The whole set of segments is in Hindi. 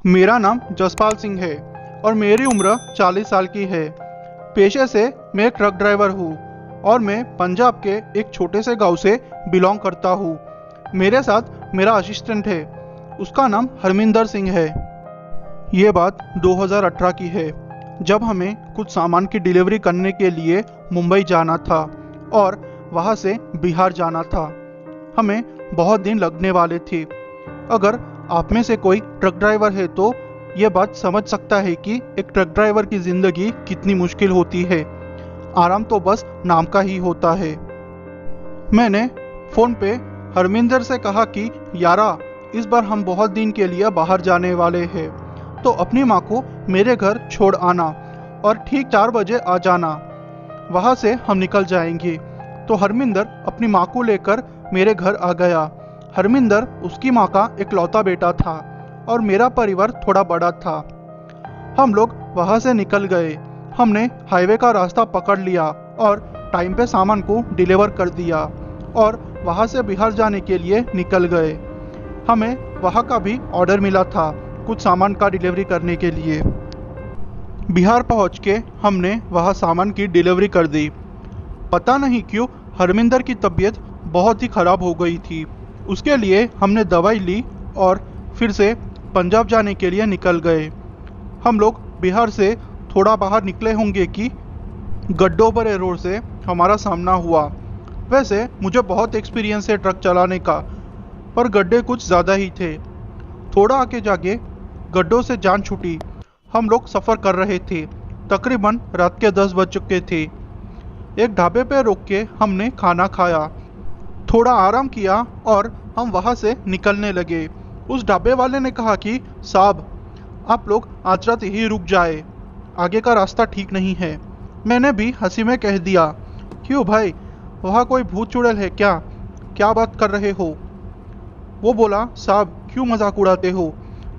मेरा नाम जसपाल सिंह है और मेरी उम्र 40 साल की है। पेशे से मैं एक ट्रक ड्राइवर हूँ और मैं पंजाब के एक छोटे से गांव से बिलोंग करता हूँ। मेरे साथ मेरा असिस्टेंट है, उसका नाम हरमिंदर सिंह है। ये बात 2018 की है, जब हमें कुछ सामान की डिलीवरी करने के लिए मुंबई जाना था और वहाँ से बिहार जाना था। हमें बहुत दिन लगने वाले थे। अगर आप में से कोई ट्रक ड्राइवर है तो ये बात समझ सकता है कि एक ट्रक ड्राइवर की ज़िंदगी कितनी मुश्किल होती है। आराम तो बस नाम का ही होता है। मैंने फ़ोन पे हरमिंदर से कहा कि यारा, इस बार हम बहुत दिन के लिए बाहर जाने वाले हैं, तो अपनी माँ को मेरे घर छोड़ आना और ठीक 4 बजे आ जाना। वहाँ से हम निकल जाएंगे। तो हरमिंदर अपनी माँ को लेकर मेरे घर आ गया। हरमिंदर उसकी माँ का इकलौता बेटा था और मेरा परिवार थोड़ा बड़ा था। हम लोग वहाँ से निकल गए। हमने हाईवे का रास्ता पकड़ लिया और टाइम पे सामान को डिलीवर कर दिया और वहाँ से बिहार जाने के लिए निकल गए। हमें वहाँ का भी ऑर्डर मिला था कुछ सामान का डिलीवरी करने के लिए। बिहार पहुँच के हमने वहाँ सामान की डिलीवरी कर दी। पता नहीं क्यों हरमिंदर की तबीयत बहुत ही ख़राब हो गई थी। उसके लिए हमने दवाई ली और फिर से पंजाब जाने के लिए निकल गए। हम लोग बिहार से थोड़ा बाहर निकले होंगे कि गड्ढों भरे रोड से हमारा सामना हुआ। वैसे मुझे बहुत एक्सपीरियंस है ट्रक चलाने का, पर गड्ढे कुछ ज़्यादा ही थे। थोड़ा आगे जाके गड्ढों से जान छूटी। हम लोग सफ़र कर रहे थे। तकरीबन रात के 10 बज चुके थे। एक ढाबे पे रुक के हमने खाना खाया, थोड़ा आराम किया और हम वहाँ से निकलने लगे। उस ढाबे वाले ने कहा कि साहब, आप लोग आज रात यहीं रुक जाए, आगे का रास्ता ठीक नहीं है। मैंने भी हंसी में कह दिया, क्यों भाई, वहाँ कोई भूत चुड़ैल है क्या? क्या बात कर रहे हो? वो बोला, साहब क्यों मजाक उड़ाते हो,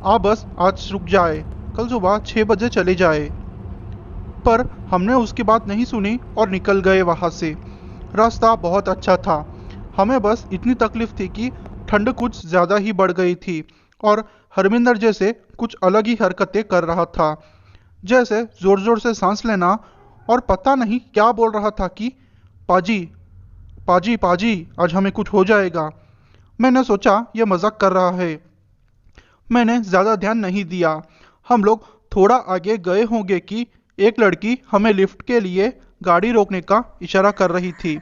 आप बस आज रुक जाए, कल सुबह 6 बजे चले जाए। पर हमने उसकी बात नहीं सुनी और निकल गए वहाँ से। रास्ता बहुत अच्छा था। हमें बस इतनी तकलीफ थी कि ठंड कुछ ज़्यादा ही बढ़ गई थी और हरमिंदर जैसे कुछ अलग ही हरकतें कर रहा था, जैसे ज़ोर ज़ोर से सांस लेना और पता नहीं क्या बोल रहा था कि पाजी पाजी पाजी, आज हमें कुछ हो जाएगा। मैंने सोचा ये मजाक कर रहा है। मैंने ज़्यादा ध्यान नहीं दिया। हम लोग थोड़ा आगे गए होंगे कि एक लड़की हमें लिफ्ट के लिए गाड़ी रोकने का इशारा कर रही थी।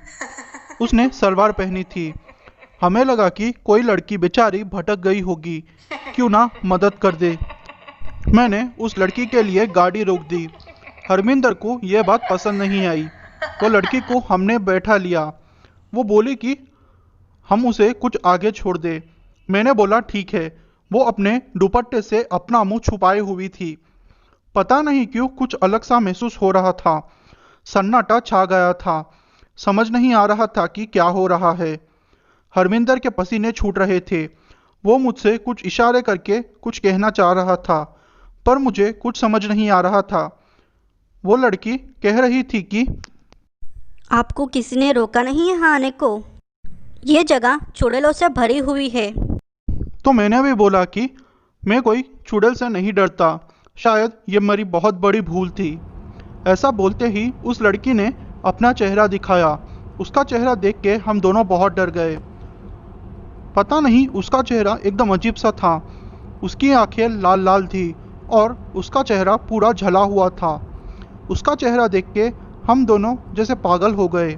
उसने सलवार पहनी थी। हमें लगा कि कोई लड़की बेचारी भटक गई होगी, क्यों ना मदद कर दे। मैंने उस लड़की के लिए गाड़ी रोक दी। हरमिंदर को यह बात पसंद नहीं आई। वो लड़की को हमने बैठा लिया। वो बोली कि हम उसे कुछ आगे छोड़ दे। मैंने बोला ठीक है। वो अपने दुपट्टे से अपना मुंह छुपाए हुई थी। पता नहीं क्यों कुछ अलग सा महसूस हो रहा था। सन्नाटा छा गया था। समझ नहीं आ रहा था कि क्या हो रहा है। हरमिंदर के पसीने छूट रहे थे। वो मुझसे कुछ इशारे करके कुछ कहना चाह रहा था, पर मुझे कुछ समझ नहीं आ रहा था। वो लड़की कह रही थी कि आपको किसी ने रोका नहीं यहाँ आने को? ये जगह चुड़ैलों से भरी हुई है। तो मैंने भी बोला कि मैं कोई चुड़ैल से नहीं डरता, शायद ये मेरी बहुत बड़ी भूल थी। ऐसा बोलते ही उस लड़की ने अपना चेहरा दिखाया। उसका चेहरा देख के हम दोनों बहुत डर गए। पता नहीं, उसका चेहरा एकदम अजीब सा था। उसकी आंखें लाल लाल थी और उसका चेहरा पूरा झला हुआ था। उसका चेहरा देख के हम दोनों जैसे पागल हो गए।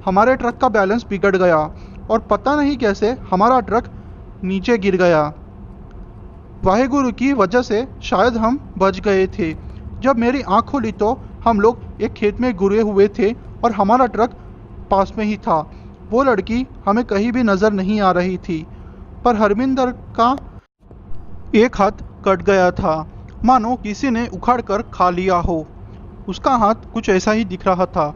हमारे ट्रक का बैलेंस बिगड़ गया और पता नहीं कैसे हमारा ट्रक नीचे गिर गया। वाहेगुरु की वजह से शायद हम बच गए थे। जब मेरी आंख खुली तो हम लोग एक खेत में गिरे हुए थे और हमारा ट्रक पास में ही था। वो लड़की हमें कहीं भी नज़र नहीं आ रही थी, पर हरमिंदर का एक हाथ कट गया था, मानो किसी ने उखाड़ कर खा लिया हो। उसका हाथ कुछ ऐसा ही दिख रहा था।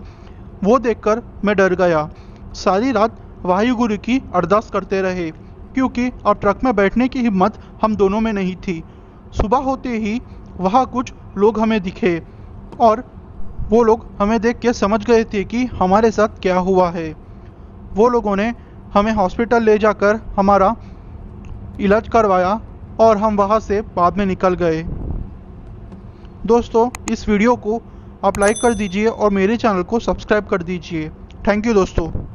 वो देखकर मैं डर गया। सारी रात वाहिगुरु की अरदास करते रहे, क्योंकि अब ट्रक में बैठने की हिम्मत हम दोनों में नहीं थी। सुबह होते ही वहाँ कुछ लोग हमें दिखे और वो लोग हमें देख के समझ गए थे कि हमारे साथ क्या हुआ है। वो लोगों ने हमें हॉस्पिटल ले जाकर हमारा इलाज करवाया और हम वहाँ से बाद में निकल गए। दोस्तों, इस वीडियो को आप लाइक कर दीजिए और मेरे चैनल को सब्सक्राइब कर दीजिए। थैंक यू दोस्तों।